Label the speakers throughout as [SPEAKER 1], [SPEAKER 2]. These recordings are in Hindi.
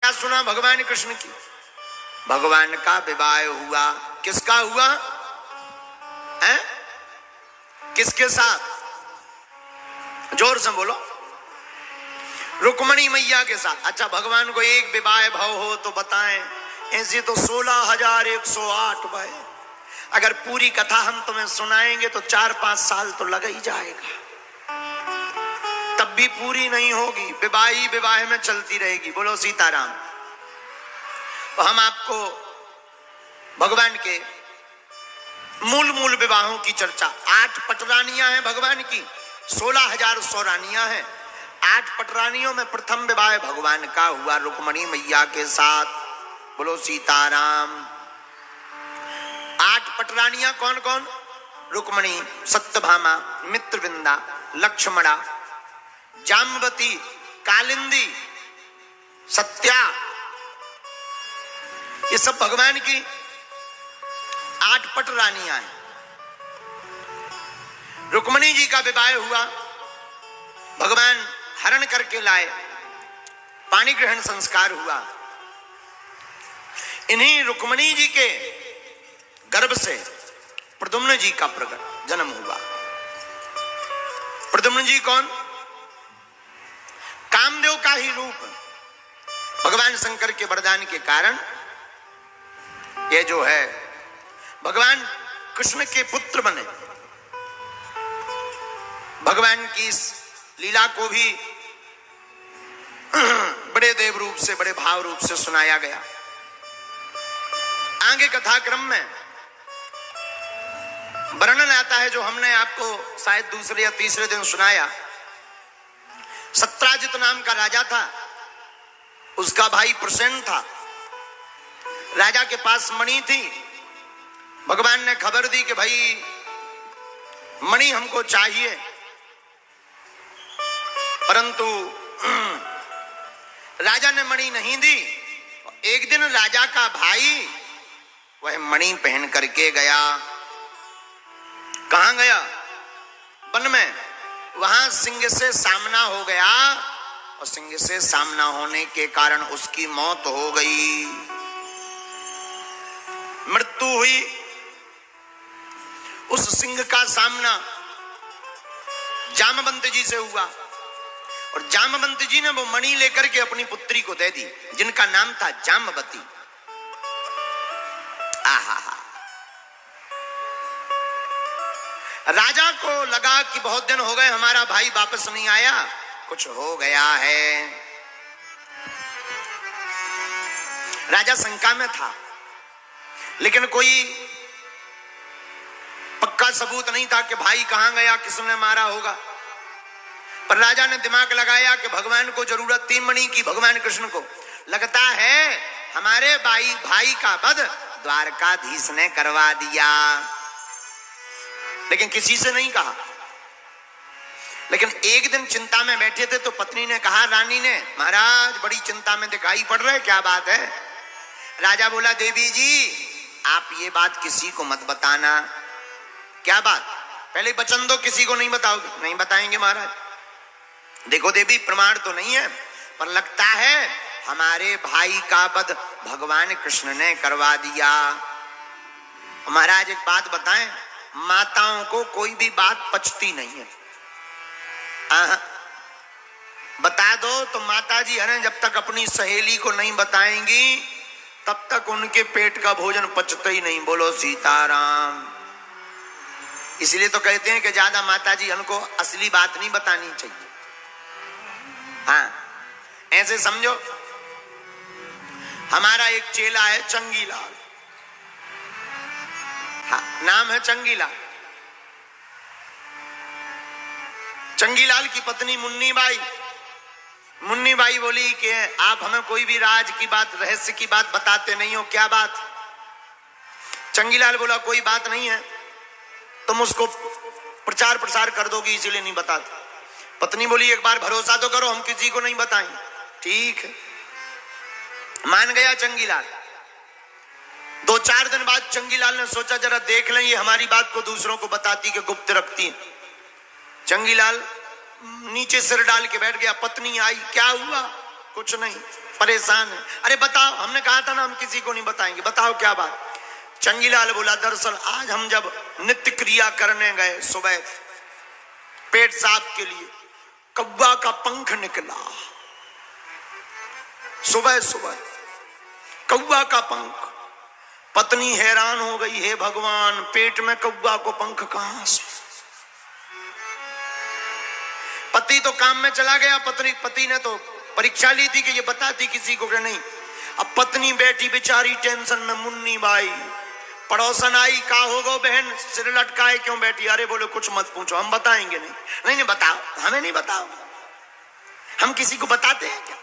[SPEAKER 1] क्या सुना भगवान कृष्ण की? भगवान का विवाह हुआ। किसका हुआ है? किसके साथ? जोर से बोलो। रुक्मणी मैया के साथ। अच्छा, भगवान को एक विवाह भाव हो तो बताएं। ऐसे तो 16,108 भाई। अगर पूरी कथा हम तुम्हें सुनाएंगे तो 4-5 साल तो लग ही जाएगा, तब भी पूरी नहीं होगी। विवाह ही विवाह में चलती रहेगी। बोलो सीताराम। तो हम आपको भगवान के मूल विवाहों की चर्चा। 8 पटरानियां हैं भगवान की, 16,100 रानियां हैं। 8 पटरानियों में प्रथम विवाह भगवान का हुआ रुक्मणी मैया के साथ। बोलो सीताराम। 8 पटरानियां कौन कौन? रुक्मणी, सत्यभामा, मित्रविंदा, लक्ष्मणा, जाम्बवती, कालिंदी, सत्या। ये सब भगवान की 8 पटरानियां हैं। रुक्मणी जी का विवाह हुआ, भगवान हरण करके लाए, पानी ग्रहण संस्कार हुआ। इन्हीं रुक्मणी जी के गर्भ से प्रद्युम्न जी का प्रकट जन्म हुआ। प्रद्युम्न जी कौन? कामदेव का ही रूप। भगवान शंकर के वरदान के कारण ये जो है भगवान कृष्ण के पुत्र बने। भगवान की इस लीला को भी बड़े देव रूप से, बड़े भाव रूप से सुनाया गया। आगे कथाक्रम में वर्णन आता है, जो हमने आपको शायद दूसरे या तीसरे दिन सुनाया। सत्राजित नाम का राजा था, उसका भाई प्रसेन था। राजा के पास मणि थी। भगवान ने खबर दी कि भाई मणि हमको चाहिए, परंतु राजा ने मणि नहीं दी। एक दिन राजा का भाई वह मणि पहन करके गया। कहां गया? वन में। वहां सिंह से सामना हो गया और सिंह से सामना होने के कारण उसकी मौत हो गई, मृत्यु हुई। उस सिंह का सामना जामवंत जी से हुआ और जामवंत जी ने वो मणि लेकर के अपनी पुत्री को दे दी, जिनका नाम था जामवती। आहा। राजा को लगा कि बहुत दिन हो गए हमारा भाई वापस नहीं आया, कुछ हो गया है। राजा शंका में था, लेकिन कोई पक्का सबूत नहीं था कि भाई कहां गया, किसने मारा होगा। पर राजा ने दिमाग लगाया कि भगवान को जरूरत थी मणि की, भगवान कृष्ण को। लगता है हमारे भाई का वध द्वारकाधीश ने करवा दिया, लेकिन किसी से नहीं कहा। लेकिन एक दिन चिंता में बैठे थे तो पत्नी ने कहा, रानी ने, महाराज बड़ी चिंता में दिखाई पड़ रहे, क्या बात है? राजा बोला, देवी जी आप ये बात किसी को मत बताना। क्या बात? पहले वचन दो, किसी को नहीं बताओगे। नहीं बताएंगे महाराज। देखो देवी, प्रमाण तो नहीं है, पर लगता है हमारे भाई का वध भगवान कृष्ण ने करवा दिया। महाराज एक बात बताएं, माताओं को कोई भी बात पचती नहीं है। बता दो तो माताजी है, जब तक अपनी सहेली को नहीं बताएंगी तब तक उनके पेट का भोजन पचता ही नहीं। बोलो सीताराम। इसलिए तो कहते हैं कि ज्यादा माताजी हमको असली बात नहीं बतानी चाहिए। हाँ, ऐसे समझो, हमारा एक चेला है चंगीलाल। हाँ, नाम है चंगीलाल। चंगीलाल की पत्नी मुन्नी बाई। मुन्नी बाई बोली कि आप हमें कोई भी राज की बात, रहस्य की बात बताते नहीं हो, क्या बात? चंगीलाल बोला, कोई बात नहीं है, तुम उसको प्रचार प्रसार कर दोगी इसीलिए नहीं बताते। पत्नी बोली, एक बार भरोसा तो करो, हम किसी को नहीं बताएं। ठीक है, मान गया चंगीलाल। 2-4 दिन बाद चंगीलाल ने सोचा जरा देख लें ये हमारी बात को दूसरों को बताती कि गुप्त रखती है। चंगीलाल नीचे सिर डाल के बैठ गया। पत्नी आई, क्या हुआ? कुछ नहीं, परेशान है। अरे बताओ, हमने कहा था ना हम किसी को नहीं बताएंगे, बताओ क्या बात। चंगीलाल बोला दरअसल आज हम जब नित्य क्रिया करने गए सुबह पेट साफ के लिए, कौवा का पंख निकला। सुबह सुबह कौवा का पंख। पत्नी हैरान हो गई, हे भगवान पेट में कौवा को पंख कहां से। पति तो काम में चला गया, पति ने तो परीक्षा ली थी कि ये बताती किसी को कि नहीं। अब पत्नी बैठी बेचारी टेंशन में, मुन्नी बाई पड़ोसन आई, का होगा बहन सिर लटकाए क्यों बैठी। अरे बोले कुछ मत पूछो, हम बताएंगे नहीं। नहीं नहीं बताओ, हमें नहीं बताओ, हम किसी को बताते हैं क्या।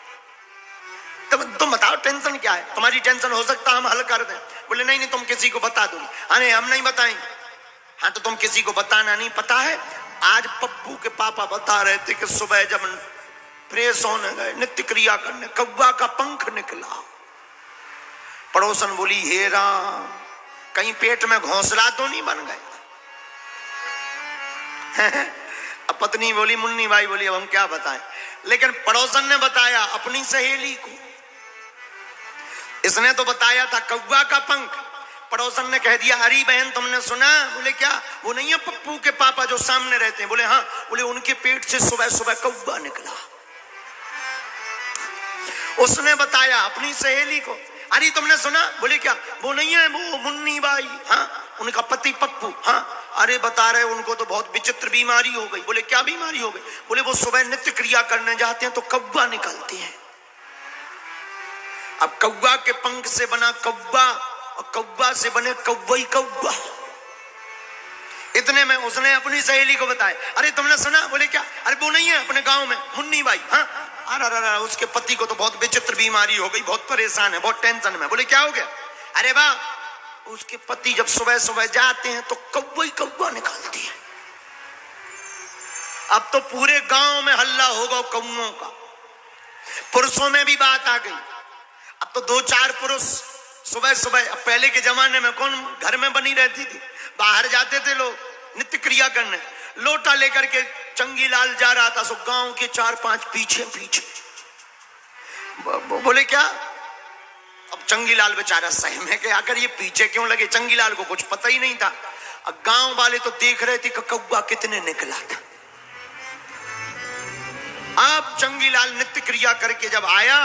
[SPEAKER 1] तुम बताओ टेंशन क्या है, तुम्हारी टेंशन हो सकता हम हल कर दें। बोले नहीं नहीं तुम किसी को बता दो। अरे हम नहीं बताएंगे। हाँ तो तुम किसी को बताना नहीं। पता है आज पप्पू के पापा बता रहे थे कि सुबह जब फ्रेश होने गए नित्य क्रिया करने, कौवा का पंख निकला। पड़ोसन बोली हे राम, कहीं पेट में घोंसला तो नहीं बन गया। अब पत्नी बोली, मुन्नी बाई बोली अब हम क्या बताएं। लेकिन पड़ोसन ने बताया अपनी सहेली को। इसने तो बताया था कौवा का पंख, पड़ोसन ने कह दिया अरे बहन तुमने सुना। बोले क्या। वो नहीं है पप्पू के पापा जो सामने रहते हैं। बोले हाँ। बोले उनके पेट से सुबह सुबह कौवा निकला। उसने बताया अपनी सहेली को। अरे तुमने सुना। बोले क्या। वो नहीं है वो मुन्नी बाई, हाँ उनका पति पप्पू। हाँ अरे बता रहे उनको तो बहुत विचित्र बीमारी हो गई। बोले क्या बीमारी हो गई। बोले वो सुबह नित्य क्रिया करने जाते हैं तो कौवा निकलते हैं। अब कौवा के पंख से बना कौवा और कौवा से बने कौवई कौवा। इतने में उसने अपनी सहेली को बताया अरे तुमने सुना। बोले क्या। अरे वो नहीं है अपने गांव में मुन्नी बाई, हाँ अरे उसके पति को तो बहुत विचित्र बीमारी हो गई, बहुत परेशान है, बहुत टेंशन में। बोले क्या हो गया। अरे वाह उसके पति जब सुबह सुबह जाते हैं तो कौवई कौवा निकालती है। अब तो पूरे गांव में हल्ला होगा कौवों का। पुरुषों में भी बात आ गई। अब तो 2-4 पुरुष सुबह सुबह, अब पहले के जमाने में कौन घर में बनी रहती थी, बाहर जाते थे लोग नित्य क्रिया करने। लोटा लेकर के चंगीलाल जा रहा था, सो गांव के 4-5 पीछे पीछे। बोले क्या। अब चंगीलाल बेचारा सहमे के आकर ये पीछे क्यों लगे। चंगीलाल को कुछ पता ही नहीं था। अब गांव वाले तो देख रहे थे कि कौवा कितने निकला था। अब चंगीलाल नित्य क्रिया करके जब आया,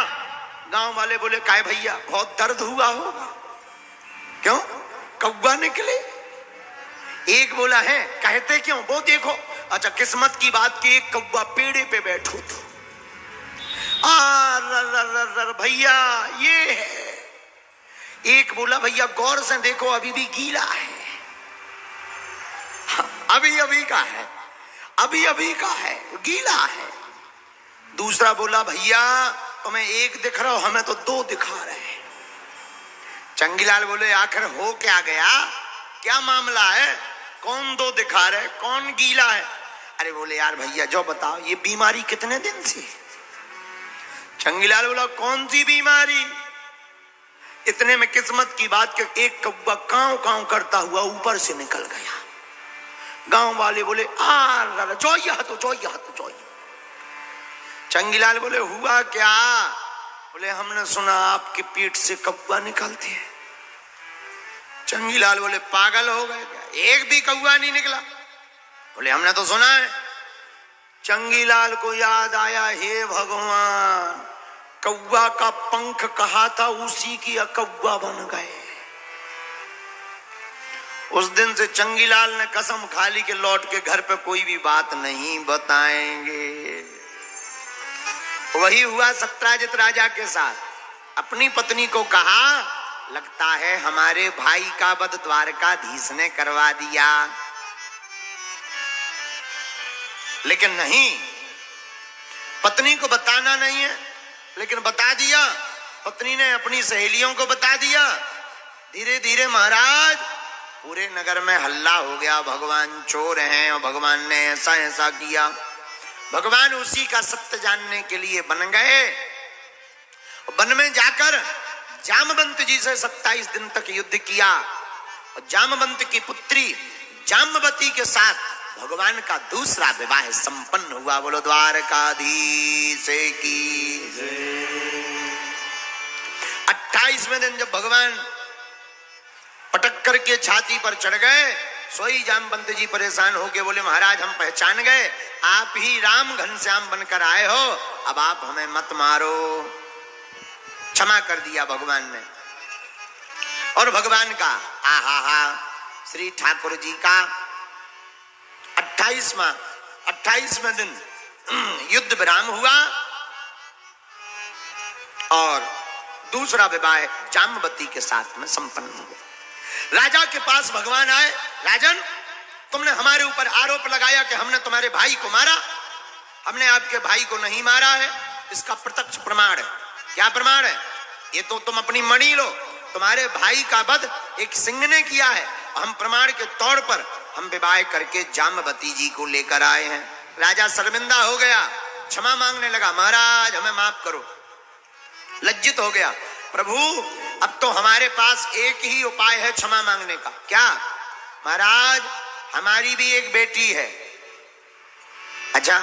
[SPEAKER 1] गांव वाले बोले काय भैया बहुत दर्द हुआ होगा, क्यों कौवा निकले। एक बोला है कहते क्यों। वो देखो अच्छा किस्मत की बात कि एक कौवा पेड़े पे बैठो तो भैया ये है। एक बोला भैया गौर से देखो अभी भी गीला है, अभी अभी का है, अभी अभी का है, गीला है। दूसरा बोला भैया तुम्हें एक दिख रहा हो, हमें तो 2 दिखा रहे हैं। चंगीलाल बोले आखिर हो क्या गया, क्या मामला है, कौन 2 दिखा रहे, कौन गीला है। अरे बोले यार भैया जो बताओ ये बीमारी कितने दिन से। चंगीलाल बोला कौन सी बीमारी। इतने में किस्मत की बात कि एक कौवा कांव कांव करता हुआ ऊपर से निकल गया। गांव वाले बोले जोइया। चंगीलाल बोले हुआ क्या। बोले हमने सुना आपके पेट से कौवा निकलते हैं। चंगीलाल बोले पागल हो गए क्या, एक भी कौवा नहीं निकला। बोले हमने तो सुना है। चंगीलाल को याद आया हे भगवान कौवा का पंख कहा था उसी की कौवा बन गए। उस दिन से चंगीलाल ने कसम खा ली कि लौट के घर पे कोई भी बात नहीं बताएंगे। वही हुआ सत्राजित राजा के साथ। अपनी पत्नी को कहा लगता है हमारे भाई का वध द्वारकाधीश ने करवा दिया, लेकिन नहीं पत्नी को बताना नहीं है, लेकिन बता दिया। पत्नी ने अपनी सहेलियों को बता दिया। धीरे धीरे महाराज पूरे नगर में हल्ला हो गया भगवान चोर हैं और भगवान ने ऐसा ऐसा किया। भगवान उसी का सत्य जानने के लिए बन गए। वन में जाकर जामवंत जी से 27 दिन तक युद्ध किया और जामवंत की पुत्री जामवती के साथ भगवान का दूसरा विवाह संपन्न हुआ। बोलो द्वारकाधीश की जय। 28वें दिन जब भगवान पटक करके छाती पर चढ़ गए, सोई जामवंत जी परेशान होके बोले महाराज हम पहचान गए, आप ही राम घनश्याम बनकर आए हो, अब आप हमें मत मारो। क्षमा कर दिया भगवान ने। और भगवान का आहा श्री ठाकुर जी का 28वें दिन युद्ध विराम हुआ और दूसरा विवाह जामवती के साथ में संपन्न हुआ। राजा के पास भगवान आए, राजन तुमने हमारे ऊपर आरोप लगाया कि हमने तुम्हारे भाई को मारा, हमने आपके भाई को नहीं मारा है, इसका प्रत्यक्ष प्रमाण है। क्या प्रमाण है? ये तो तुम अपनी मणि लो, तुम्हारे भाई का वध एक सिंह ने किया है, हम प्रमाण के तौर पर हम विवाह करके जामवती जी को लेकर आए हैं। राजा शर्मिंदा हो गया, क्षमा मांगने लगा, महाराज हमें माफ करो। लज्जित हो गया, प्रभु अब तो हमारे पास एक ही उपाय है क्षमा मांगने का। क्या? महाराज हमारी भी एक बेटी है। अच्छा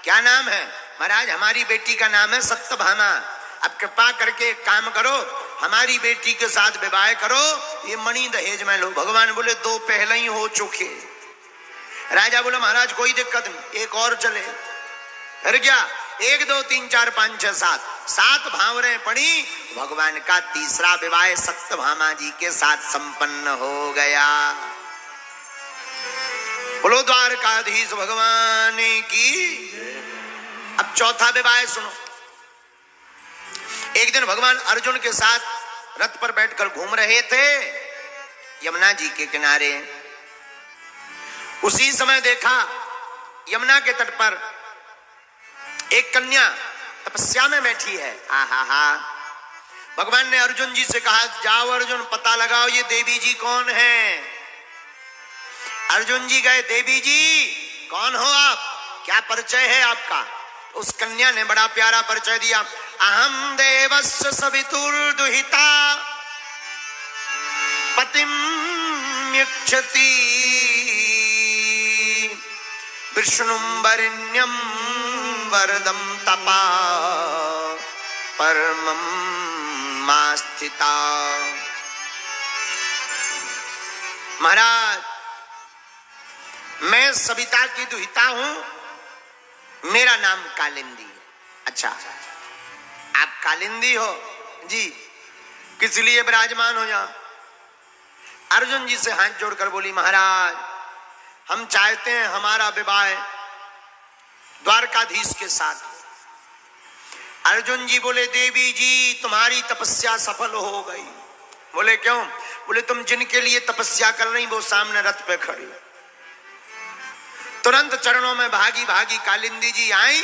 [SPEAKER 1] क्या नाम है? महाराज हमारी बेटी का नाम है सत्यभामा। अब कृपा करके एक काम करो, हमारी बेटी के साथ विवाह करो, ये मणि दहेज में लो। भगवान बोले दो पहले ही हो चुके। राजा बोले महाराज कोई दिक्कत नहीं, एक और चले। फिर क्या? 1 2 3 4 5 6 7 भावरें पड़ी, भगवान का तीसरा विवाह सत्यभामा जी के साथ संपन्न हो गया। बोलो द्वारकाधीश भगवान की। अब चौथा विवाह सुनो। एक दिन भगवान अर्जुन के साथ रथ पर बैठकर घूम रहे थे यमुना जी के किनारे। उसी समय देखा यमुना के तट पर एक कन्या तपस्या में बैठी है। आहा भगवान ने अर्जुन जी से कहा जाओ अर्जुन पता लगाओ ये देवी जी कौन है। अर्जुन जी गए, देवी जी कौन हो आप, क्या परिचय है आपका? उस कन्या ने बड़ा प्यारा परिचय दिया, अहम देवस्य सवितुर्दुहिता पतिम यक्षति विष्णुं वरेण्यं वरदं तपा परमं मास्थिता। महाराज मैं सविता की दुहिता हूं, मेरा नाम कालिंदी है। अच्छा आप कालिंदी हो जी, किस लिए विराजमान हो यहाँ? अर्जुन जी से हाथ जोड़कर बोली महाराज हम चाहते हैं हमारा विवाह द्वारकाधीश के साथ। अर्जुन जी बोले देवी जी तुम्हारी तपस्या सफल हो गई। बोले क्यों? बोले तुम जिनके लिए तपस्या कर रही वो सामने रथ पे खड़ी। तुरंत चरणों में भागी भागी कालिंदी जी आई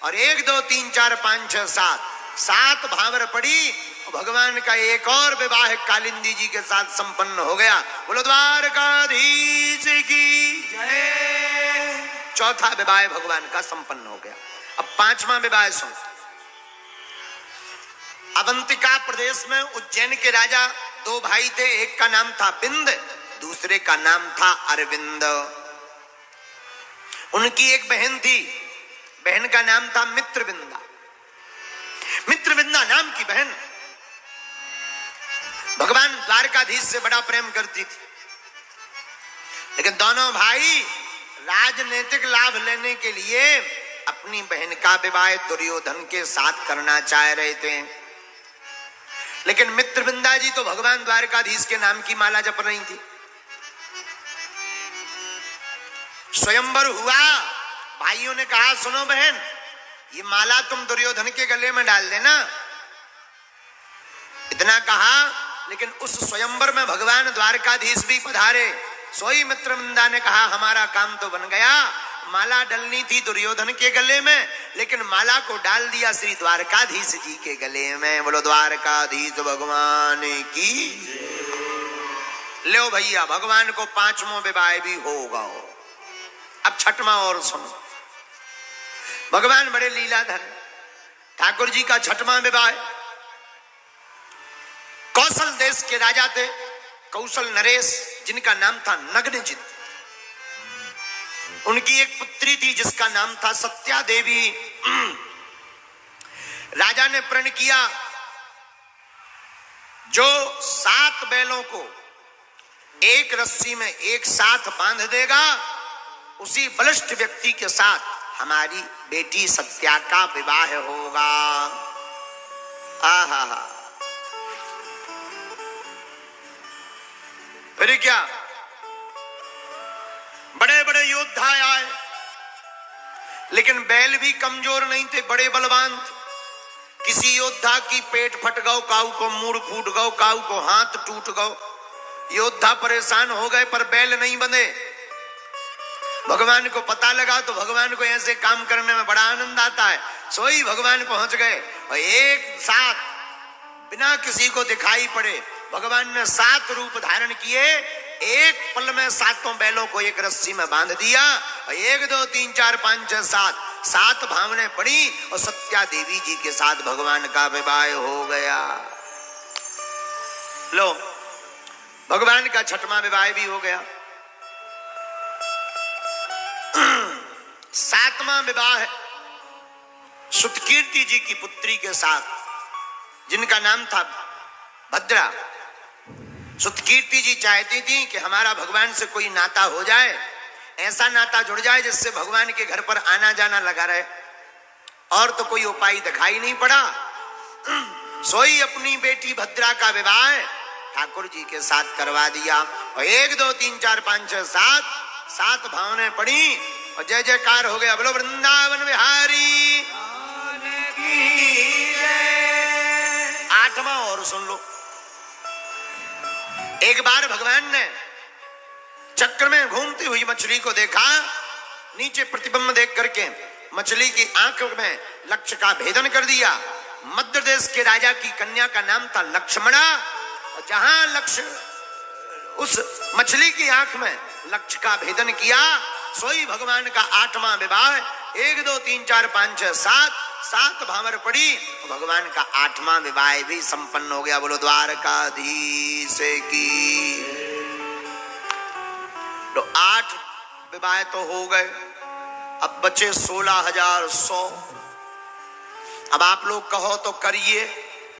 [SPEAKER 1] और 1 2 3 4 5 6 7 भावर पड़ी। भगवान का एक और विवाह कालिंदी जी के साथ संपन्न हो गया। बोलो द्वारकाधीश की जय। चौथा विवाह भगवान का संपन्न हो गया। अब 5वां विवाह सुन। अवंतिका प्रदेश में उज्जैन के राजा 2 भाई थे, एक का नाम था बिंद, दूसरे का नाम था अरविंद। उनकी एक बहन थी, बहन का नाम था मित्रविंदा। मित्रविंदा नाम की बहन भगवान द्वारकाधीश से बड़ा प्रेम करती थी, लेकिन दोनों भाई राजनीतिक लाभ लेने के लिए अपनी बहन का विवाह दुर्योधन के साथ करना चाह रहे थे। लेकिन मित्रविंदा जी तो भगवान द्वारकाधीश के नाम की माला जप रही थी। स्वयंवर हुआ, भाइयों ने कहा सुनो बहन ये माला तुम दुर्योधन के गले में डाल देना। इतना कहा, लेकिन उस स्वयंवर में भगवान द्वारकाधीश भी पधारे। सोई मित्रविंदा ने कहा हमारा काम तो बन गया, माला डलनी थी दुर्योधन के गले में, लेकिन माला को डाल दिया श्री द्वारकाधीश जी के गले में। बोलो द्वारकाधीश भगवान की। लो भैया भगवान को 5वां विवाह भी होगा। अब 6वां और सुनो। भगवान बड़े लीलाधर। ठाकुर जी का 6वां विवाह कौशल देश के राजा थे कौशल नरेश, जिनका नाम था नग्नजित। उनकी एक पुत्री थी जिसका नाम था सत्या देवी। राजा ने प्रण किया जो 7 बैलों को एक रस्सी में एक साथ बांध देगा, उसी बलिष्ठ व्यक्ति के साथ हमारी बेटी सत्या का विवाह होगा। आहा, फिर क्या, बड़े बड़े योद्धा आए, लेकिन बैल भी कमजोर नहीं थे, बड़े बलवान थे। किसी योद्धा की पेट फट गौ, काऊ को मूड़ फूट गौ, काऊ को हाथ टूट गौ, योद्धा परेशान हो गए, पर बैल नहीं बंधे। भगवान को पता लगा तो भगवान को ऐसे काम करने में बड़ा आनंद आता है। सोई भगवान पहुंच गए और एक साथ बिना किसी को दिखाई पड़े भगवान ने 7 रूप धारण किए। एक पल में 7 बैलों को एक रस्सी में बांध दिया और 1 2 3 4 5 6 7 भावनें पड़ी और सत्या देवी जी के साथ भगवान का विवाह हो गया। लो, भगवान का 6वां विवाह भी हो गया। 7वां विवाह सुतकीर्ति जी की पुत्री के साथ, जिनका नाम था भद्रा। सुतकीर्ति जी चाहती थी कि हमारा भगवान से कोई नाता हो जाए, ऐसा नाता जुड़ जाए जिससे भगवान के घर पर आना जाना लगा रहे, और तो कोई उपाय दिखाई नहीं पड़ा। सोई अपनी बेटी भद्रा का विवाह ठाकुर जी के साथ करवा दिया और 1 2 3 4 5 6 7 भावनें पड़ी और जय जयकार हो गया। बोलो वृंदावन बिहारी। 8वां और सुन लो। एक बार भगवान ने चक्र में घूमती हुई मछली को देखा, नीचे प्रतिबिंब देख करके मछली की आंख में लक्ष्य का भेदन कर दिया। मध्य देश के राजा की कन्या का नाम था लक्ष्मणा। जहां लक्ष्य उस मछली की आंख में लक्ष्य का भेदन किया, सोई भगवान का 8वां विवाह 1 2 3 4 5 6 7 भावर पड़ी, भगवान का 8वां विवाह भी संपन्न हो गया। बोलो द्वारकाधीश की। तो 8 विवाह तो हो गए, अब बचे 16,100। अब आप लोग कहो तो करिए।